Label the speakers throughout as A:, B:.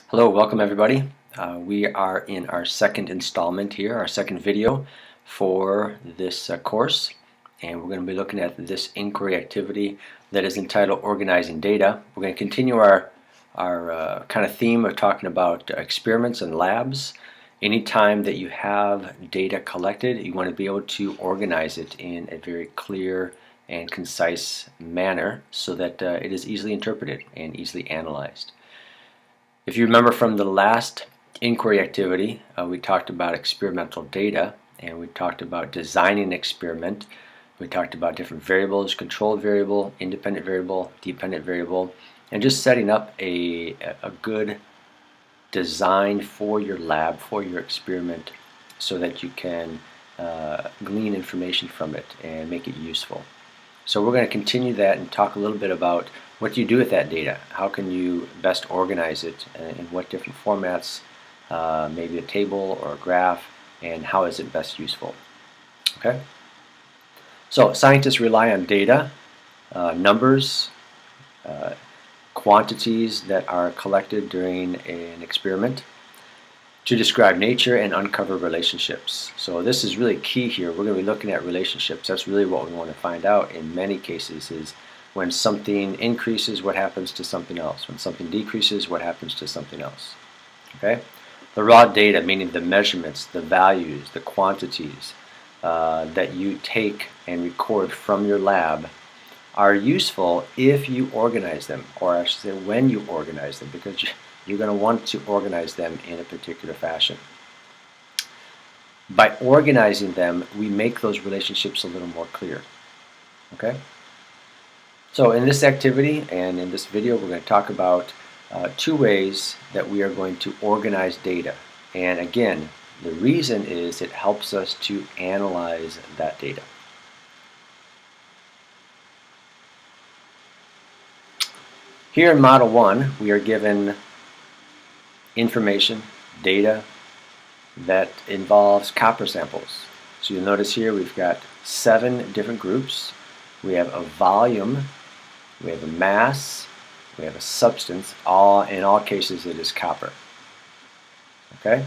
A: Hello, welcome everybody. We are in our second installment here, our second video for this course, and we're going to be looking at this inquiry activity that is entitled Organizing Data. We're going to continue our kind of theme of talking about experiments and labs. Anytime that you have data collected, you want to be able to organize it in a very clear and concise manner so that it is easily interpreted and easily analyzed. If you remember from the last inquiry activity, we talked about experimental data, and we talked about designing an experiment. We talked about different variables, controlled variable, independent variable, dependent variable, and just setting up a good design for your lab, for your experiment, so that you can glean information from it and make it useful. So we're going to continue that and talk a little bit about what do you do with that data? How can you best organize it? In what different formats? Maybe a table or a graph, and how is it best useful? Okay. So scientists rely on data, numbers, quantities that are collected during an experiment to describe nature and uncover relationships. So this is really key here. We're going to be looking at relationships. That's really what we want to find out in many cases is when something increases, what happens to something else? When something decreases, what happens to something else? Okay? The raw data, meaning the measurements, the values, the quantities that you take and record from your lab are useful if you organize them, or I should say when you organize them, because you're going to want to organize them in a particular fashion. By organizing them, we make those relationships a little more clear. Okay? So in this activity and in this video, we're going to talk about two ways that we are going to organize data. And again, the reason is it helps us to analyze that data. Here in Model 1, we are given information, data that involves copper samples. So you'll notice here we've got 7 different groups. We have a volume, we have a mass, we have a substance. In all cases it is copper. Okay?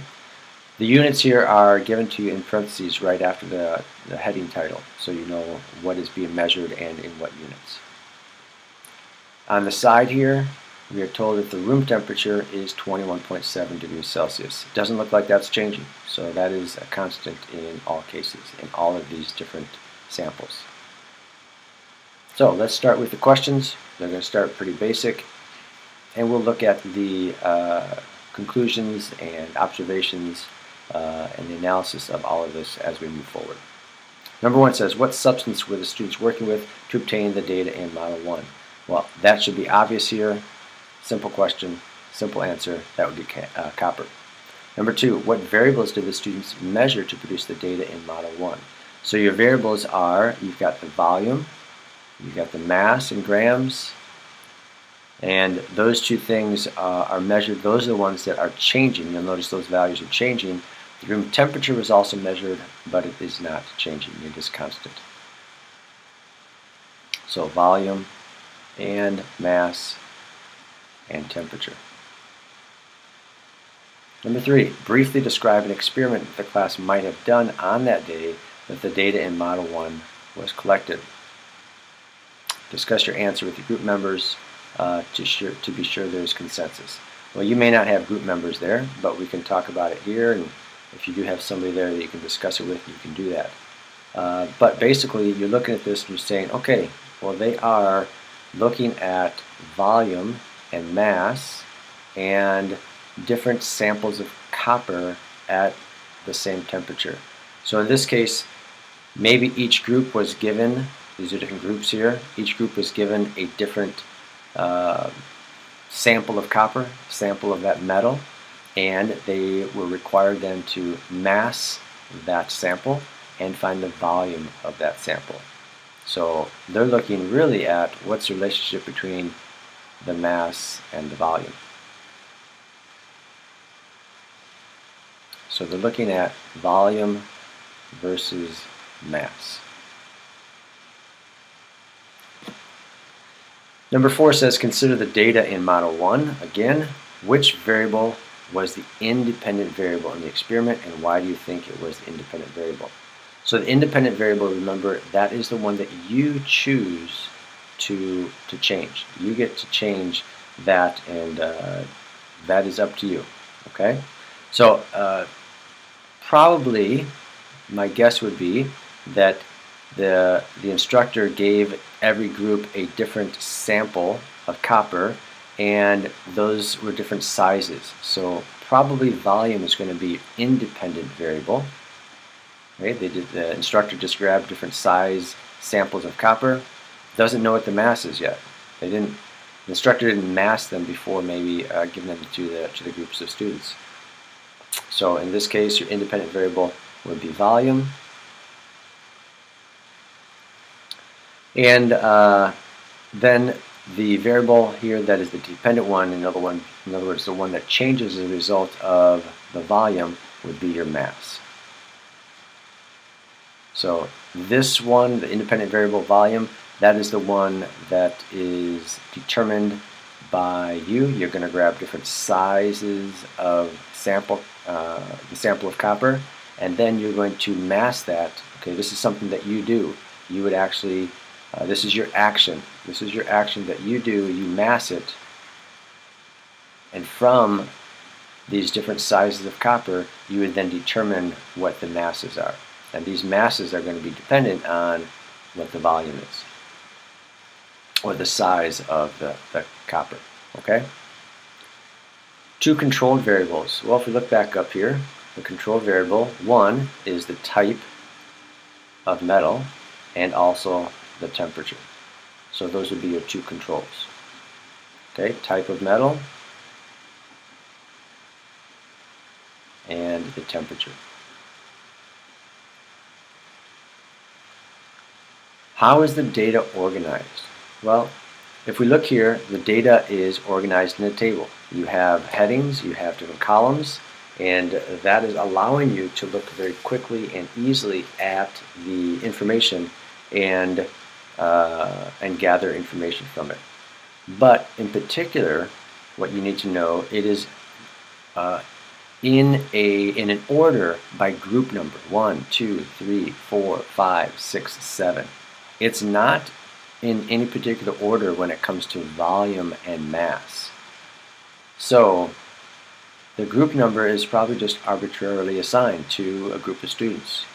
A: The units here are given to you in parentheses right after the heading title, so you know what is being measured and in what units. On the side here, we are told that the room temperature is 21.7 degrees Celsius. It doesn't look like that's changing, so that is a constant in all cases, in all of these different samples. So let's start with the questions. They're going to start pretty basic, and we'll look at the conclusions and observations and the analysis of all of this as we move forward. Number 1 says, what substance were the students working with to obtain the data in Model 1? Well, that should be obvious here. Simple question, simple answer, that would be copper. Number 2, what variables did the students measure to produce the data in Model 1? So your variables are, you've got the volume, you've got the mass in grams, and those two things are measured. Those are the ones that are changing. You'll notice those values are changing. The room temperature was also measured, but it is not changing. It is constant. So volume and mass and temperature. Number 3, briefly describe an experiment that the class might have done on that day that the data in Model 1 was collected. Discuss your answer with your group members to be sure there's consensus. Well, you may not have group members there, but we can talk about it here, and if you do have somebody there that you can discuss it with, you can do that. But basically, you're looking at this and you're saying, okay, well, they are looking at volume and mass and different samples of copper at the same temperature. So in this case, maybe each group was given, these are different groups here, each group was given a different sample of copper, sample of that metal, and they were required then to mass that sample and find the volume of that sample. So they're looking really at what's the relationship between the mass and the volume. So they're looking at volume versus mass. Number 4 says consider the data in Model 1. Again, which variable was the independent variable in the experiment, and why do you think it was the independent variable? So the independent variable, remember, that is the one that you choose to change. You get to change that, and that is up to you. Okay? So probably my guess would be that the instructor gave every group a different sample of copper, and those were different sizes. So probably volume is going to be independent variable. Right? The instructor just grabbed different size samples of copper. Doesn't know what the mass is yet. The instructor didn't mass them before maybe giving them to the groups of students. So in this case, your independent variable would be volume. And then the variable here that is the dependent one, in other words, the one that changes as a result of the volume, would be your mass. So this one, the independent variable volume, that is the one that is determined by you. You're going to grab different sizes of sample, the sample of copper, and then you're going to mass that. Okay, this is something that you do. You would actually, this is your action. This is your action that you do. You mass it, and from these different sizes of copper, you would then determine what the masses are. And these masses are going to be dependent on what the volume is, or the size of the copper. Okay? Two controlled variables. Well, if we look back up here, the controlled variable, one is the type of metal and also the temperature. So those would be your two controls. Okay, type of metal and the temperature. How is the data organized? Well, if we look here, the data is organized in a table. You have headings, you have different columns, and that is allowing you to look very quickly and easily at the information and gather information from it. But in particular, what you need to know, it is in an order by group number: 1, 2, 3, 4, 5, 6, 7. It's not in any particular order when it comes to volume and mass. So the group number is probably just arbitrarily assigned to a group of students.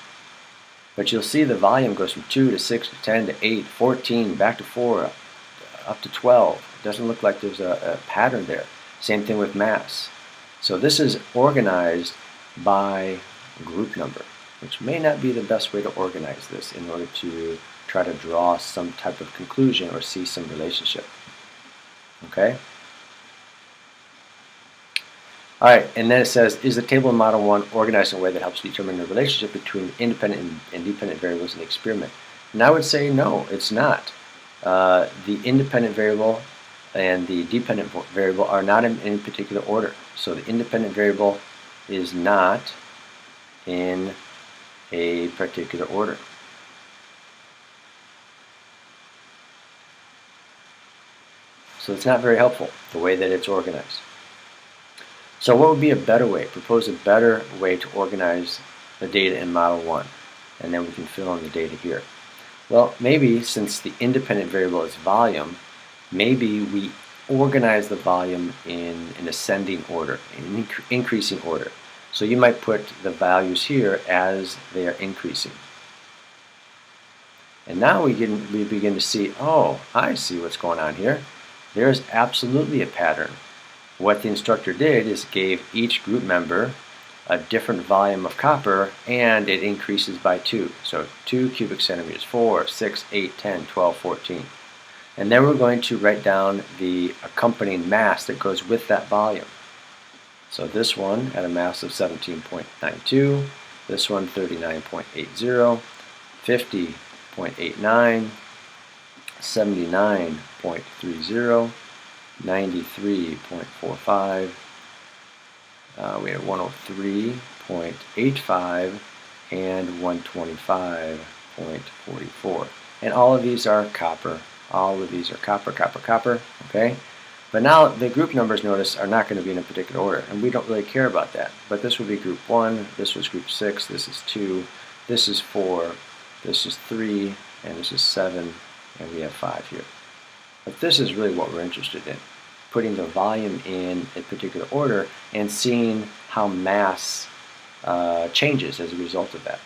A: But you'll see the volume goes from 2 to 6 to 10 to 8, 14, back to 4, up to 12. It doesn't look like there's a pattern there. Same thing with mass. So this is organized by group number, which may not be the best way to organize this in order to try to draw some type of conclusion or see some relationship. Okay? Alright, and then it says, is the table in Model 1 organized in a way that helps determine the relationship between independent and dependent variables in the experiment? And I would say no, it's not. The independent variable and the dependent variable are not in any particular order. So the independent variable is not in a particular order. So it's not very helpful, the way that it's organized. So what would be a better way? Propose a better way to organize the data in Model 1. And then we can fill in the data here. Well, maybe since the independent variable is volume, maybe we organize the volume in an ascending order, in increasing order. So you might put the values here as they are increasing. And now we begin to see, oh, I see what's going on here. There's absolutely a pattern. What the instructor did is gave each group member a different volume of copper, and it increases by 2. So 2 cubic centimeters, 4, 6, 8, 10, 12, 14. And then we're going to write down the accompanying mass that goes with that volume. So this one had a mass of 17.92, this one 39.80, 50.89, 79.30, 93.45, we had 103.85, and 125.44. And all of these are copper. All of these are copper, copper, copper, okay? But now the group numbers, notice, are not going to be in a particular order, and we don't really care about that. But this would be group 1, this was group 6, this is 2, this is 4, this is 3, and this is 7, and we have 5 here. But this is really what we're interested in, putting the volume in a particular order and seeing how mass changes as a result of that.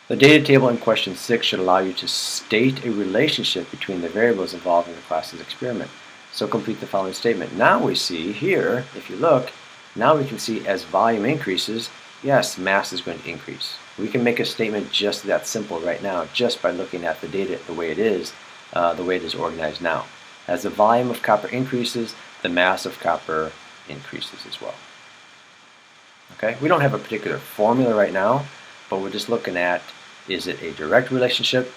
A: The data table in question 6 should allow you to state a relationship between the variables involved in the class's experiment. So complete the following statement. Now we see here, if you look, now we can see as volume increases, yes, mass is going to increase. We can make a statement just that simple right now, just by looking at the data the way it is organized now. As the volume of copper increases, the mass of copper increases as well. Okay, we don't have a particular formula right now, but we're just looking at, is it a direct relationship?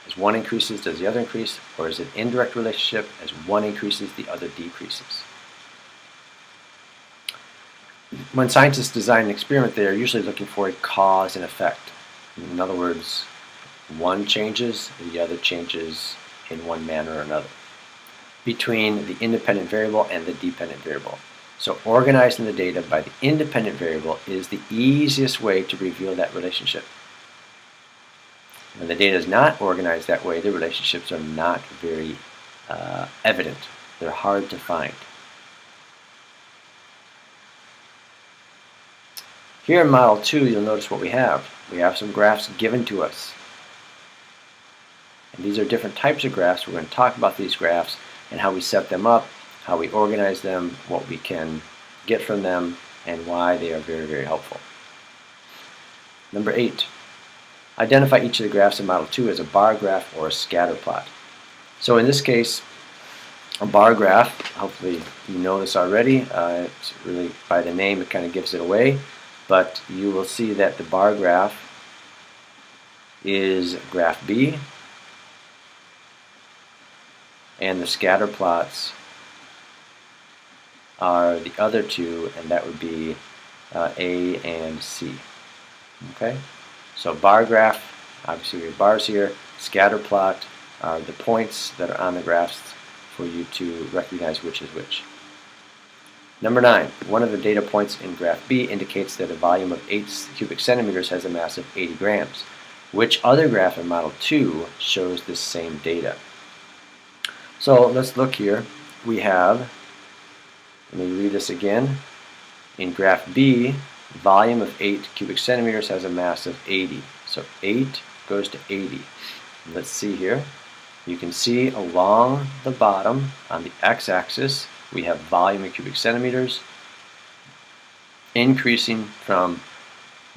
A: As one increases, does the other increase? Or is it an indirect relationship? As one increases, the other decreases. When scientists design an experiment, they are usually looking for a cause and effect. In other words, one changes, the other changes in one manner or another, between the independent variable and the dependent variable. So organizing the data by the independent variable is the easiest way to reveal that relationship. When the data is not organized that way, the relationships are not very evident. They're hard to find. Here in Model 2, you'll notice what we have. We have some graphs given to us. And these are different types of graphs. We're going to talk about these graphs and how we set them up, how we organize them, what we can get from them, and why they are very, very helpful. Number 8. Identify each of the graphs in Model 2 as a bar graph or a scatter plot. So in this case, a bar graph, hopefully you know this already, it's really by the name it kind of gives it away, but you will see that the bar graph is graph B, and the scatter plots are the other two, and that would be A and C. Okay? So bar graph, obviously we have bars here. Scatter plot are the points that are on the graphs for you to recognize which is which. Number 9, one of the data points in graph B indicates that a volume of 8 cubic centimeters has a mass of 80 grams. Which other graph in Model 2 shows this same data? So let's look here. We have, let me read this again. In graph B, volume of 8 cubic centimeters has a mass of 80. So 8 goes to 80. Let's see here. You can see along the bottom on the x-axis we have volume in cubic centimeters increasing from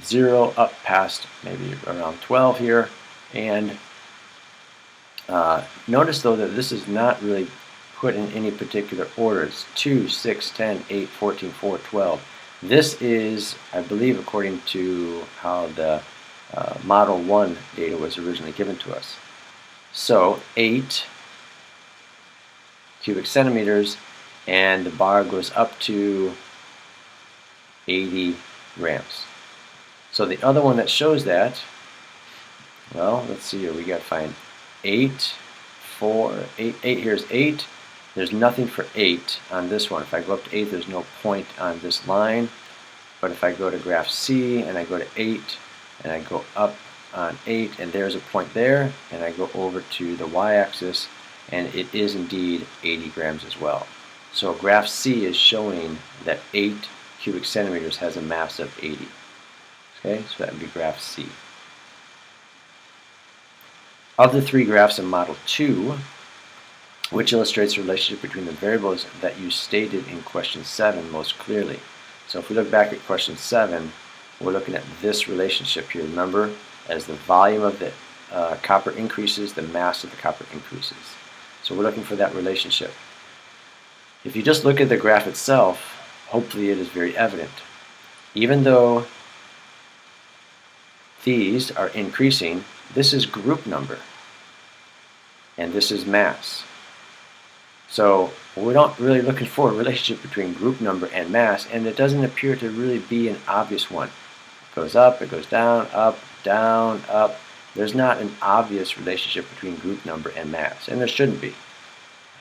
A: 0 up past maybe around 12 here. And notice though that this is not really put in any particular orders. 2, 6, 10, 8, 14, 4, 12. This is, I believe, according to how the Model 1 data was originally given to us. So 8 cubic centimeters, and the bar goes up to 80 grams. So the other one that shows that, well, let's see here. We got to find 8, 4, 8. Here's 8. There's nothing for 8 on this one. If I go up to 8, there's no point on this line. But if I go to graph C and I go to 8 and I go up on 8 and there's a point there, and I go over to the y-axis and it is indeed 80 grams as well. So graph C is showing that 8 cubic centimeters has a mass of 80. Okay, so that would be graph C. Of the 3 graphs in Model 2, which illustrates the relationship between the variables that you stated in question 7 most clearly? So if we look back at question 7, we're looking at this relationship here. Remember, as the volume of the copper increases, the mass of the copper increases. So we're looking for that relationship. If you just look at the graph itself, hopefully it is very evident. Even though these are increasing, this is group number, and this is mass. So we're not really looking for a relationship between group number and mass, and it doesn't appear to really be an obvious one. It goes up, it goes down, up, down, up. There's not an obvious relationship between group number and mass, and there shouldn't be.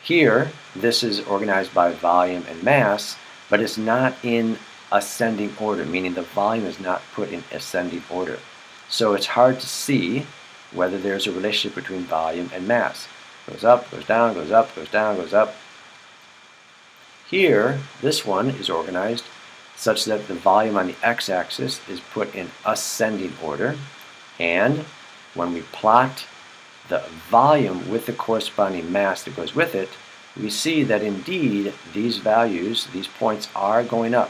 A: Here, this is organized by volume and mass, but it's not in ascending order, meaning the volume is not put in ascending order. So it's hard to see whether there's a relationship between volume and mass. Goes up, goes down, goes up, goes down, goes up. Here, this one is organized such that the volume on the x-axis is put in ascending order, and when we plot the volume with the corresponding mass that goes with it, we see that indeed these values, these points are going up.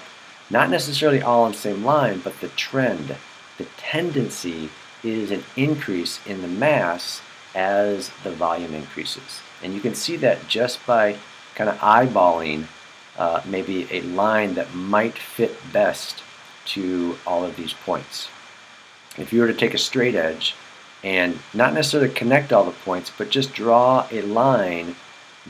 A: Not necessarily all on the same line, but the trend, the tendency is an increase in the mass as the volume increases. And you can see that just by kind of eyeballing maybe a line that might fit best to all of these points. If you were to take a straight edge and not necessarily connect all the points, but just draw a line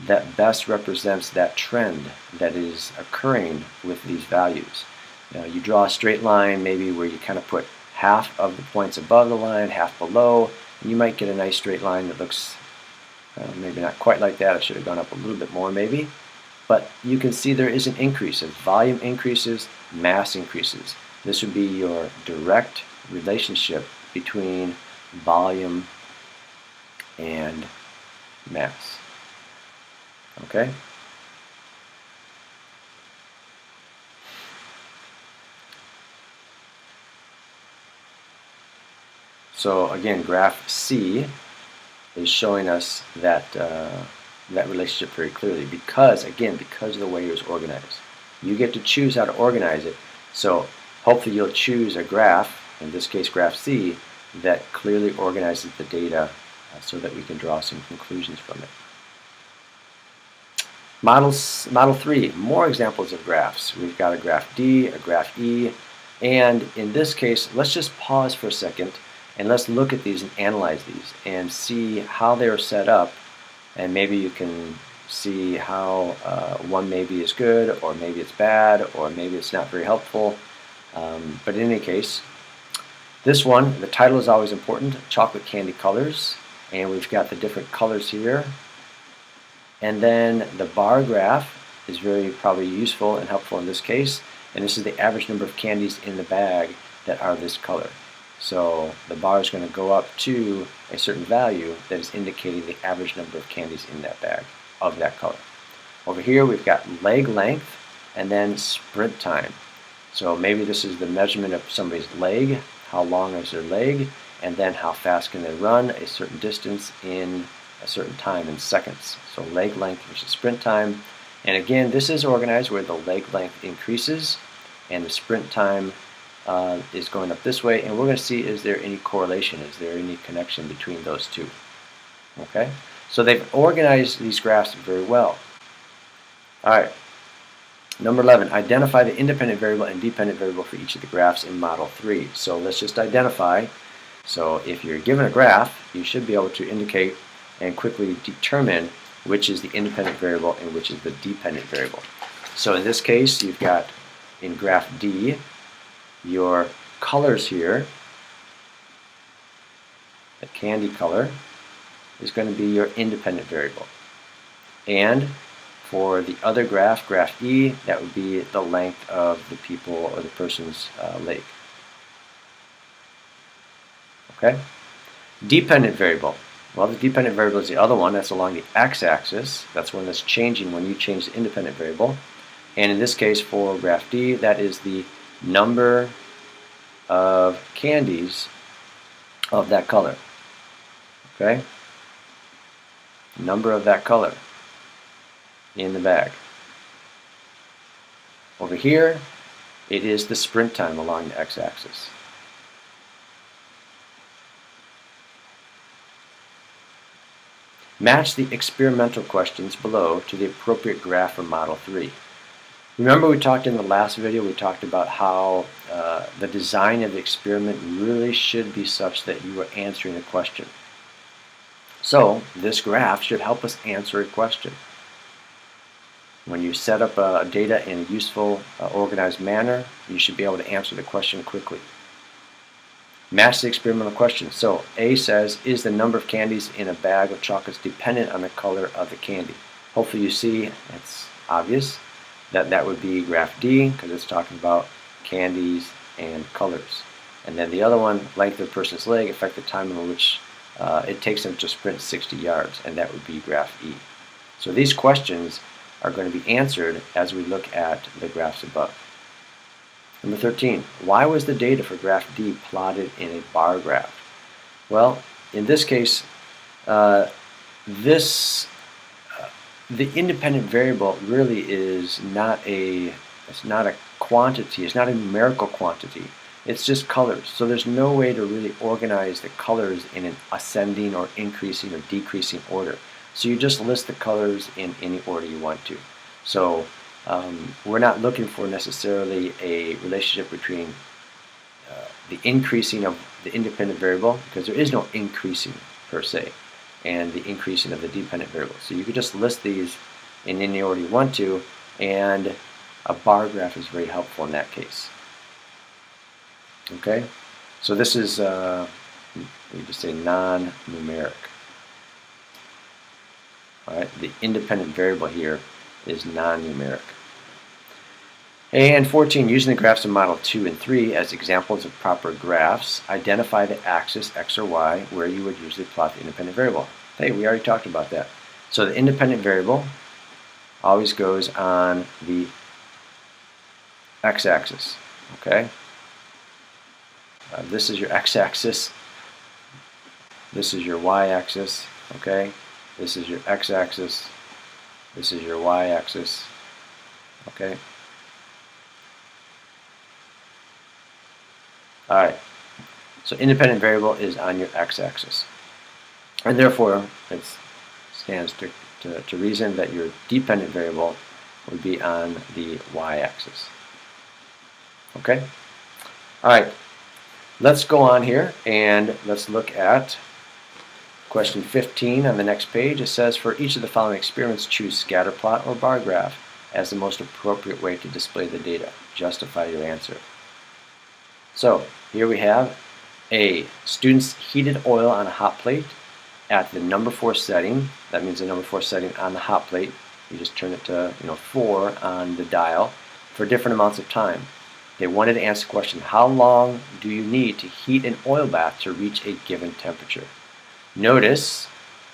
A: that best represents that trend that is occurring with these values. Now, you draw a straight line maybe where you kind of put half of the points above the line, half below, and you might get a nice straight line that looks maybe not quite like that. It should have gone up a little bit more maybe. But you can see there is an increase. As volume increases, mass increases. This would be your direct relationship between volume and mass. Okay? So again, graph C is showing us that that relationship very clearly because of the way it was organized. You get to choose how to organize it. So hopefully you'll choose a graph, in this case graph C, that clearly organizes the data so that we can draw some conclusions from it. Model 3, more examples of graphs. We've got a graph D, a graph E, and in this case, let's just pause for a second and let's look at these and analyze these and see how they're set up, and maybe you can see how one maybe is good or maybe it's bad or maybe it's not very helpful. But in any case, this one, the title is always important, chocolate candy colors, and we've got the different colors here. And then the bar graph is very probably useful and helpful in this case, and this is the average number of candies in the bag that are this color. So the bar is going to go up to a certain value that is indicating the average number of candies in that bag of that color. Over here we've got leg length and then sprint time. So maybe this is the measurement of somebody's leg, how long is their leg, and then how fast can they run a certain distance in a certain time in seconds. So leg length versus sprint time. And again, this is organized where the leg length increases and the sprint time is going up this way, and we're going to see, is there any correlation, is there any connection between those two? Okay, so they've organized these graphs very well. Alright, number 11, identify the independent variable and dependent variable for each of the graphs in Model 3. So let's just identify. So if you're given a graph, you should be able to indicate and quickly determine which is the independent variable and which is the dependent variable. So in this case, you've got in graph D, your colors here, the candy color, is going to be your independent variable. And for the other graph, graph E, that would be the length of the people or the person's leg. Okay? Dependent variable. Well, the dependent variable is the other one. That's along the x-axis. That's one that's changing when you change the independent variable. And in this case, for graph D, that is the number of candies of that color. Okay? Number of that color in the bag. Over here, it is the sprint time along the x-axis. Match the experimental questions below to the appropriate graph for Model 3. Remember we talked in the last video, we talked about how the design of the experiment really should be such that you are answering a question. So this graph should help us answer a question. When you set up data in a useful, organized manner, you should be able to answer the question quickly. Match the experimental question. So A says, is the number of candies in a bag of chocolates dependent on the color of the candy? hopefully you see it's obvious that that would be graph D because it's talking about candies and colors. And then the other one, length of a person's leg, affect the time in which it takes them to sprint 60 yards, and that would be graph E. So these questions are going to be answered as we look at the graphs above. Number 13, why was the data for graph D plotted in a bar graph? Well, in this case, this the independent variable really is not a quantity, it's not a numerical quantity. It's just colors. So there's no way to really organize the colors in an ascending or increasing or decreasing order. So you just list the colors in any order you want to. So we're not looking for necessarily a relationship between the increasing of the independent variable, because there is no increasing per se, and the increasing of the dependent variable. So you could just list these in any order you want to, and a bar graph is very helpful in that case. Okay, so this is, we just say non-numeric. All right, the independent variable here is non-numeric. And 14, using the graphs in Model 2 and 3 as examples of proper graphs, identify the axis X or Y where you would usually plot the independent variable. Hey, we already talked about that. So the independent variable always goes on the x-axis, okay? This is your x-axis. This is your y-axis, okay? This is your x-axis. This is your y-axis, okay? All right, so independent variable is on your x-axis. And therefore, it stands to reason that your dependent variable would be on the y-axis. Okay? All right, let's go on here and let's look at question 15 on the next page. It says, for each of the following experiments, choose scatter plot or bar graph as the most appropriate way to display the data. Justify your answer. So here we have A, students heated oil on a hot plate at the number 4 setting. That means the number 4 setting on the hot plate. You just turn it to 4 on the dial for different amounts of time. They wanted to answer the question, how long do you need to heat an oil bath to reach a given temperature? Notice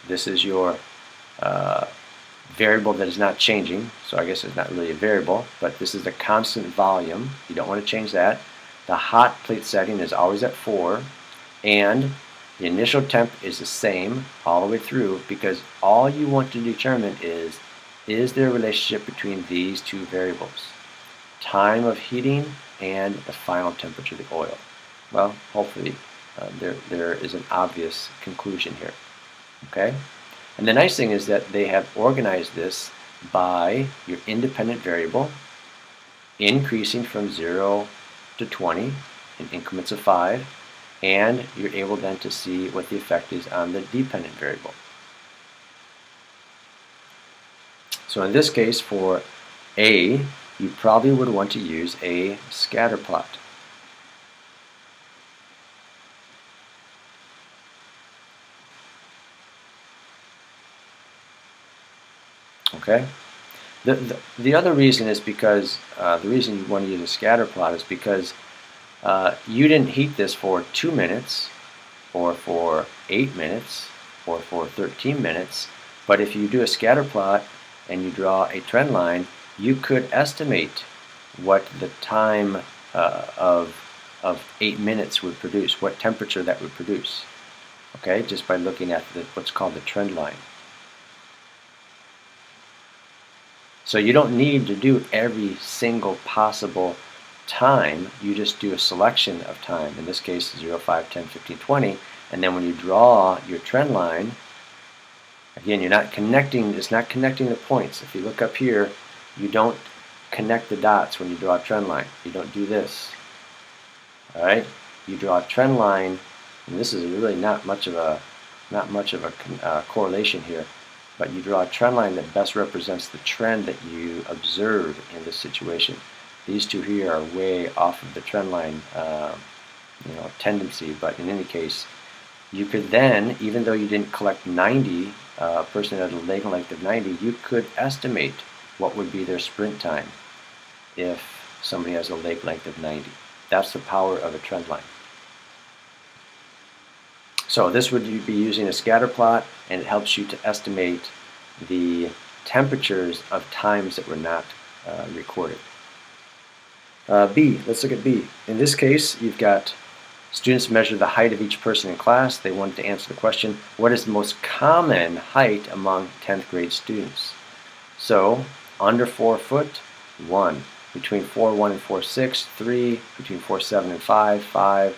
A: this is your variable that is not changing, so I guess it's not really a variable, but this is the constant volume. You don't want to change that. The hot plate setting is always at 4, and the initial temp is the same all the way through, because all you want to determine is there a relationship between these two variables, time of heating and the final temperature of the oil. Well, hopefully there is an obvious conclusion here. Okay? And the nice thing is that they have organized this by your independent variable increasing from 0 to 20 in increments of 5, and you're able then to see what the effect is on the dependent variable. So in this case, for A, you probably would want to use a scatter plot. Okay? The other reason is because, the reason you want to use a scatter plot is because you didn't heat this for 2 minutes, or for 8 minutes, or for 13 minutes, but if you do a scatter plot and you draw a trend line, you could estimate what the time of 8 minutes would produce, what temperature that would produce, okay, just by looking at what's called the trend line. So you don't need to do every single possible time, you just do a selection of time, in this case 0, 5, 10, 15, 20, and then when you draw your trend line, again, you're not connecting, it's not connecting the points. If you look up here, you don't connect the dots when you draw a trend line. You don't do this. All right? You draw a trend line, and this is really not much of a correlation here, but you draw a trend line that best represents the trend that you observe in this situation. These two here are way off of the trend line tendency, but in any case, You could then, even though you didn't collect 90, a person at a leg length of 90, you could estimate what would be their sprint time if somebody has a leg length of 90. That's the power of a trend line. So this would be using a scatter plot, and it helps you to estimate the temperatures of times that were not recorded. B, let's look at B. In this case, you've got students measure the height of each person in class. They wanted to answer the question, what is the most common height among 10th grade students? So, under 4 foot, 1. Between 4'1" and 4'6", 3. Between 4'7" and 5, 5.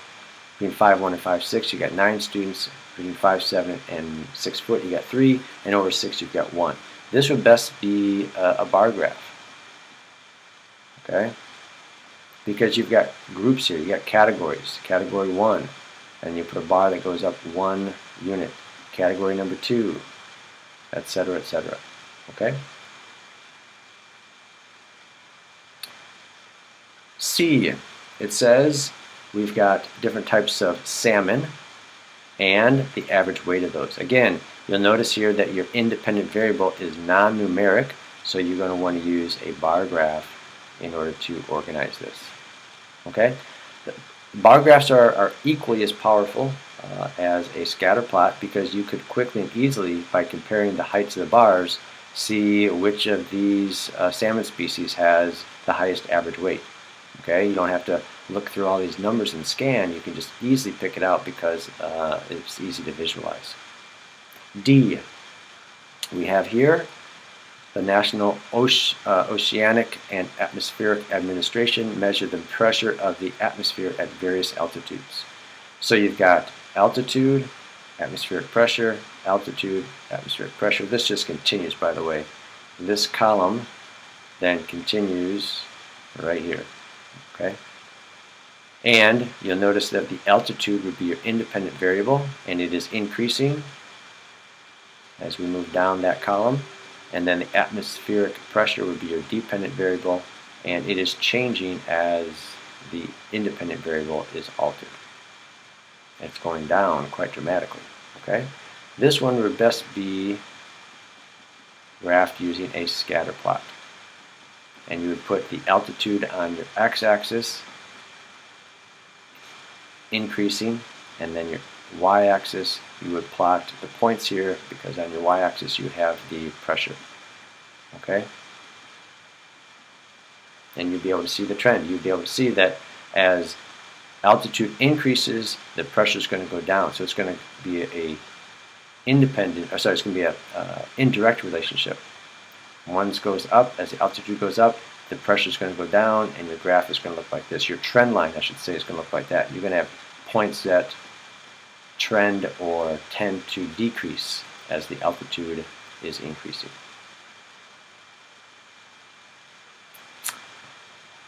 A: Between 5'1" and 5'6", you got 9 students. Between 5'7" and 6 foot, you got 3. And over 6, you've got 1. This would best be a bar graph. Okay? Because you've got groups here, you got categories. Category 1, and you put a bar that goes up 1 unit. Category number 2, etc., etc. Okay? C, it says we've got different types of salmon and the average weight of those. Again, you'll notice here that your independent variable is non-numeric, so you're going to want to use a bar graph in order to organize this. Okay? The bar graphs are equally as powerful as a scatter plot, because you could quickly and easily, by comparing the heights of the bars, see which of these salmon species has the highest average weight. Okay? You don't have to look through all these numbers and scan. You can just easily pick it out because it's easy to visualize. D, we have here the National Oceanic and Atmospheric Administration measured the pressure of the atmosphere at various altitudes. So you've got altitude, atmospheric pressure, altitude, atmospheric pressure. This just continues, by the way. This column then continues right here. Okay? And you'll notice that the altitude would be your independent variable, and it is increasing as we move down that column. And then the atmospheric pressure would be your dependent variable, and it is changing as the independent variable is altered. It's going down quite dramatically. Okay? This one would best be graphed using a scatter plot. And you would put the altitude on your x-axis, increasing, and then your y-axis, you would plot the points here, because on your y-axis you would have the pressure. Okay? And you'd be able to see the trend. You'd be able to see that as altitude increases, the pressure is going to go down. So it's going to be a indirect relationship. One goes up, as the altitude goes up, the pressure is going to go down, and your graph is going to look like this. Your trend line, I should say, is going to look like that. You're going to have points that trend or tend to decrease as the altitude is increasing.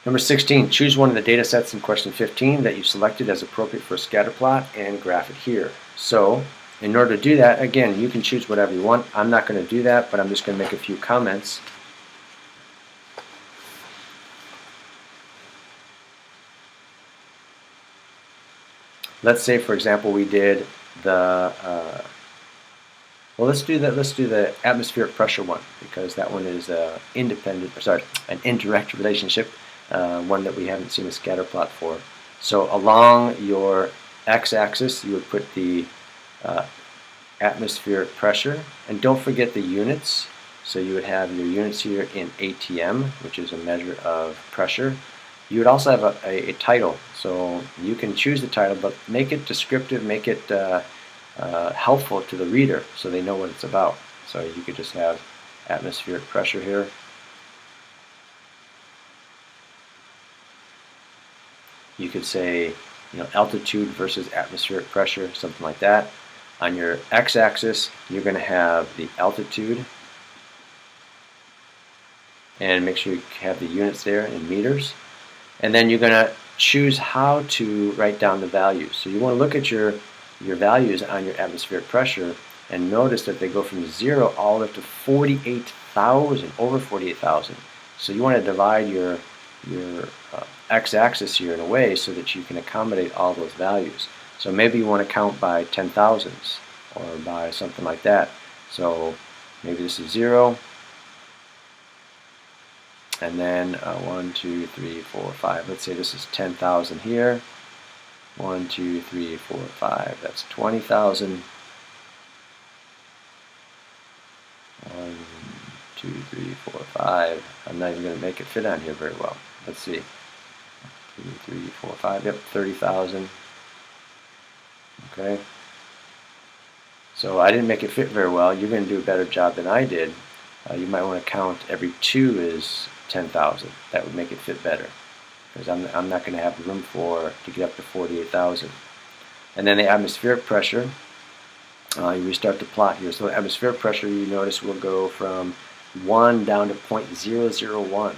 A: Number 16, choose one of the data sets in question 15 that you selected as appropriate for a scatter plot and graph it here. So, in order to do that, again, you can choose whatever you want. I'm not going to do that, but I'm just going to make a few comments. Let's say, for example, we did the let's do the atmospheric pressure one, because that one is an indirect relationship, one that we haven't seen a scatter plot for. So along your x-axis, you would put the atmospheric pressure, and don't forget the units. So you would have your units here in ATM, which is a measure of pressure. You would also have a title, so you can choose the title, but make it descriptive, make it helpful to the reader so they know what it's about. So you could just have atmospheric pressure here. You could say, altitude versus atmospheric pressure, something like that. On your x-axis, you're going to have the altitude, and make sure you have the units there in meters. And then you're going to choose how to write down the values. So you want to look at your values on your atmospheric pressure and notice that they go from 0 all the way up to 48,000, over 48,000. So you want to divide your x-axis here in a way so that you can accommodate all those values. So maybe you want to count by 10,000s or by something like that. So maybe this is 0, and then 1, 2, 3, 4, 5. Let's say this is 10,000 here. 1, 2, 3, 4, 5. That's 20,000. 1, 2, 3, 4, 5. I'm not even going to make it fit on here very well. Let's see. 2, 3, 4, 5. Yep, 30,000. Okay. So I didn't make it fit very well. You're going to do a better job than I did. You might want to count every 2 is 10,000. That would make it fit better, because I'm not going to have room to get up to 48,000. And then the atmospheric pressure, you restart the plot here. So the atmospheric pressure, you notice, will go from 1 down to 0.001.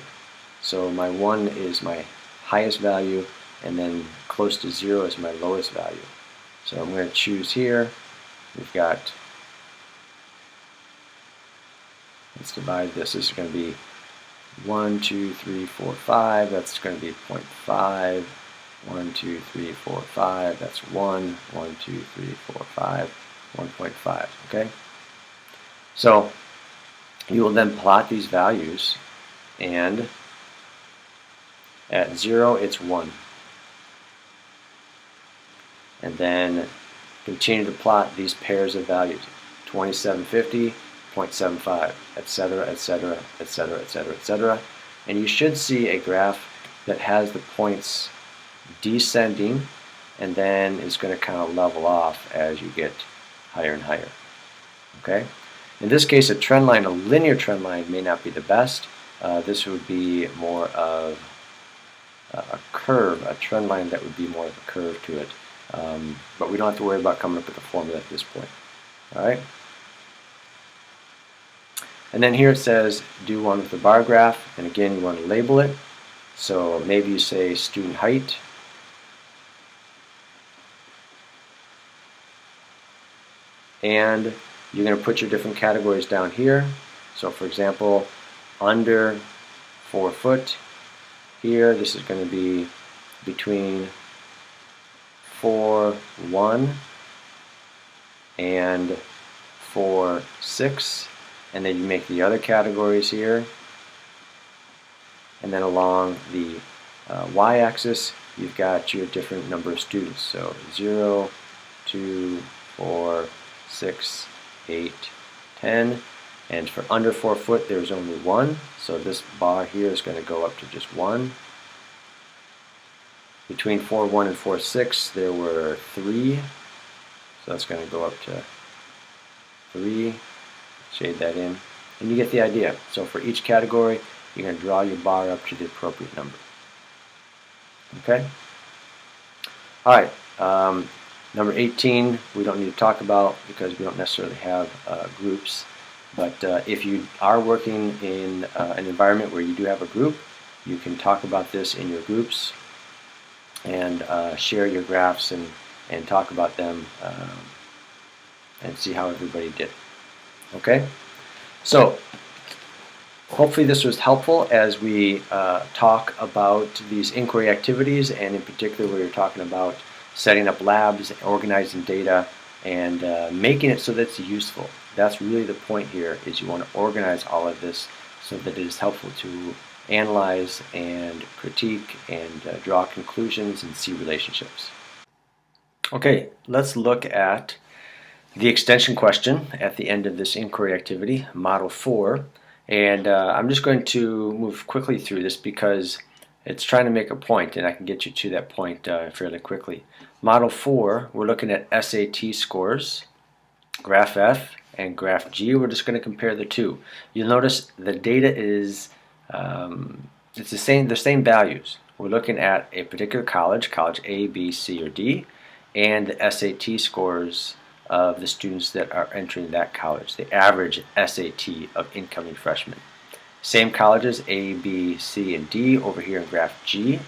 A: So my 1 is my highest value, and then close to 0 is my lowest value. So I'm going to choose here. We've got, let's divide this. This is going to be 1, 2, 3, 4, 5. That's going to be 0.5. 1, 2, 3, 4, 5. That's 1. 1, 2, 3, 4, 5. 1.5. Okay? So you will then plot these values, and at 0 it's 1. And then continue to plot these pairs of values: 2750, 0.75, etc., etc., etc., etc., etc. And you should see a graph that has the points descending, and then it's going to kind of level off as you get higher and higher. Okay? In this case, a trend line, a linear trend line, may not be the best. This would be more of a curve, a trend line that would be more of a curve to it. But we don't have to worry about coming up with a formula at this point. Alright? And then here it says do one with the bar graph, and again you want to label it. So maybe you say student height, and you're going to put your different categories down here. So for example, under 4 foot here, this is going to be between 4'1" and 4'6", and then you make the other categories here. And then along the y-axis, you've got your different number of students. So 0, 2, 4, 6, 8, 10. And for under 4 foot, there's only 1. So this bar here is going to go up to just 1. Between 4'1" and 4'6", there were 3. So that's going to go up to 3. Shade that in. And you get the idea. So for each category, you're going to draw your bar up to the appropriate number. Okay? Alright. Number 18, we don't need to talk about because we don't necessarily have groups. But if you are working in an environment where you do have a group, you can talk about this in your groups and share your graphs and talk about them and see how everybody did. Okay? So, hopefully this was helpful as we talk about these inquiry activities, and in particular we were talking about setting up labs, organizing data, and making it so that it's useful. That's really the point here, is you want to organize all of this so that it is helpful to analyze and critique and draw conclusions and see relationships. Okay, let's look at the extension question at the end of this inquiry activity, Model 4. And I'm just going to move quickly through this because it's trying to make a point, and I can get you to that point fairly quickly. Model 4, we're looking at SAT scores, Graph F and Graph G. We're just going to compare the two. You'll notice the data is it's the same values. We're looking at a particular college, college A, B, C, or D, and the SAT scores of the students that are entering that college, the average SAT of incoming freshmen. Same colleges, A, B, C, and D over here in Graph G.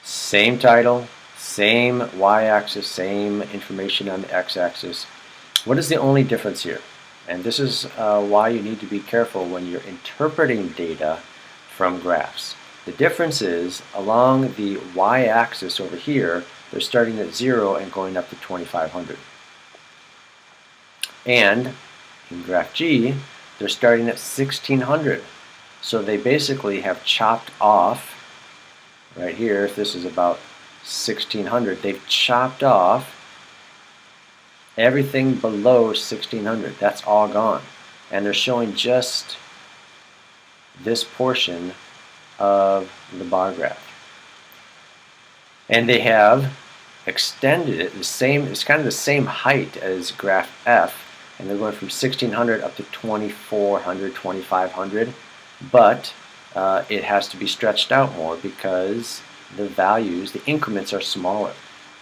A: Same title, same y-axis, same information on the x-axis. What is the only difference here? And this is why you need to be careful when you're interpreting data from graphs. The difference is along the y-axis over here, they're starting at 0 and going up to 2500. And in graph G, they're starting at 1600. So they basically have chopped off, right here, if this is about 1600, they've chopped off everything below 1600. That's all gone. And they're showing just this portion of the bar graph. And they have extended it the same, it's kind of the same height as graph F, and they're going from 1600 up to 2400, 2500, but it has to be stretched out more because the values, the increments are smaller.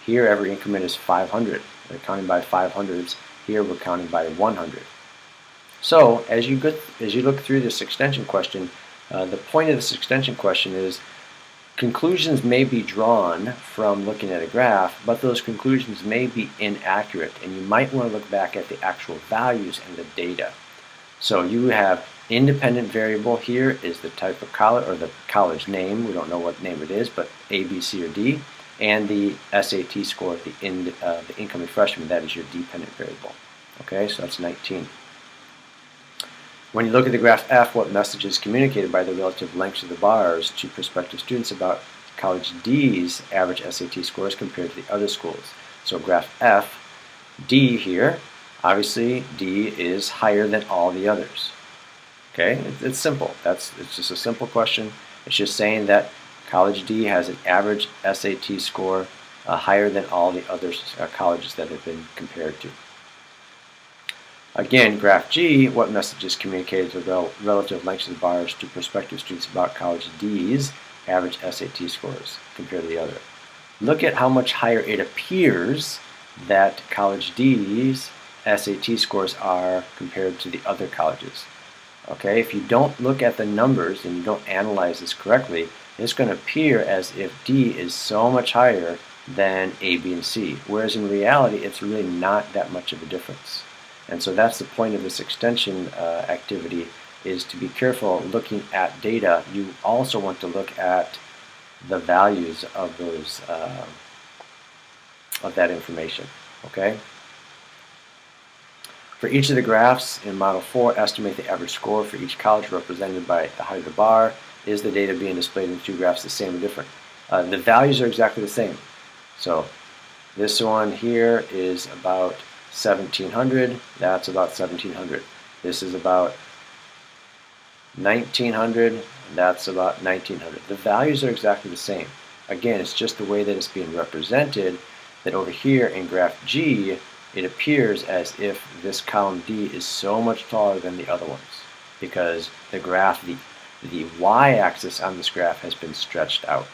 A: Here every increment is 500. We're counting by 500s. Here we're counting by 100. So as you look through this extension question, the point of this extension question is conclusions may be drawn from looking at a graph, but those conclusions may be inaccurate, and you might want to look back at the actual values and the data. So you have independent variable here is the type of college, or the college name. We don't know what name it is, but A, B, C, or D. And the SAT score, the incoming freshman, that is your dependent variable. Okay, so that's 19. When you look at the graph F, what message is communicated by the relative lengths of the bars to prospective students about college D's average SAT scores compared to the other schools? So graph F, D here, obviously D is higher than all the others. Okay, it's simple. It's just a simple question. It's just saying that college D has an average SAT score higher than all the other colleges that have been compared to. Again, graph G, what message is communicated to the relative lengths of the bars to prospective students about college D's average SAT scores compared to the other? Look at how much higher it appears that college D's SAT scores are compared to the other colleges. Okay, if you don't look at the numbers and you don't analyze this correctly, it's going to appear as if D is so much higher than A, B, and C, whereas in reality it's really not that much of a difference. And so that's the point of this extension activity, is to be careful looking at data. You also want to look at the values of those of that information. Okay. For each of the graphs in Model 4, estimate the average score for each college represented by the height of the bar. Is the data being displayed in the two graphs the same or different? The values are exactly the same. So this one here is about 1700, that's about 1700. This is about 1900, that's about 1900. The values are exactly the same. Again, it's just the way that it's being represented, that over here in graph G, it appears as if this column D is so much taller than the other ones, because the graph, the y-axis on this graph has been stretched out.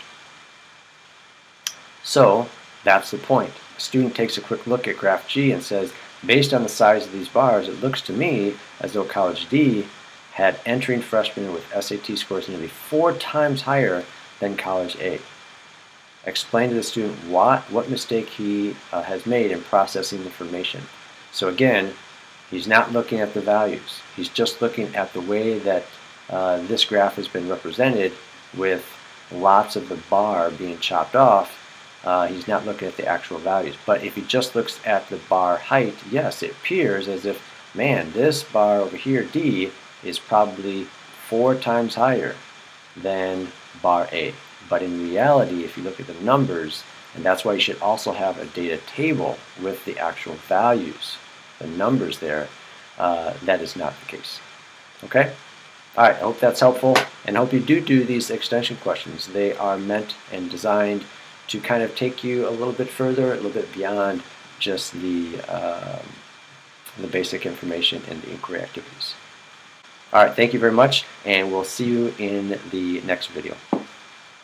A: So that's the point. A student takes a quick look at graph G and says, based on the size of these bars, it looks to me as though college D had entering freshmen with SAT scores nearly 4 times higher than college A. Explain to the student what mistake he has made in processing information. So again, he's not looking at the values. He's just looking at the way that this graph has been represented, with lots of the bar being chopped off. He's not looking at the actual values. But if he just looks at the bar height, yes, it appears as if, man, this bar over here, D, is probably 4 times higher than bar A. But in reality, if you look at the numbers, and that's why you should also have a data table with the actual values, the numbers there, that is not the case. Okay? All right, I hope that's helpful, and I hope you do these extension questions. They are meant and designed to kind of take you a little bit further, a little bit beyond just the basic information and the inquiry activities. All right, thank you very much, and we'll see you in the next video.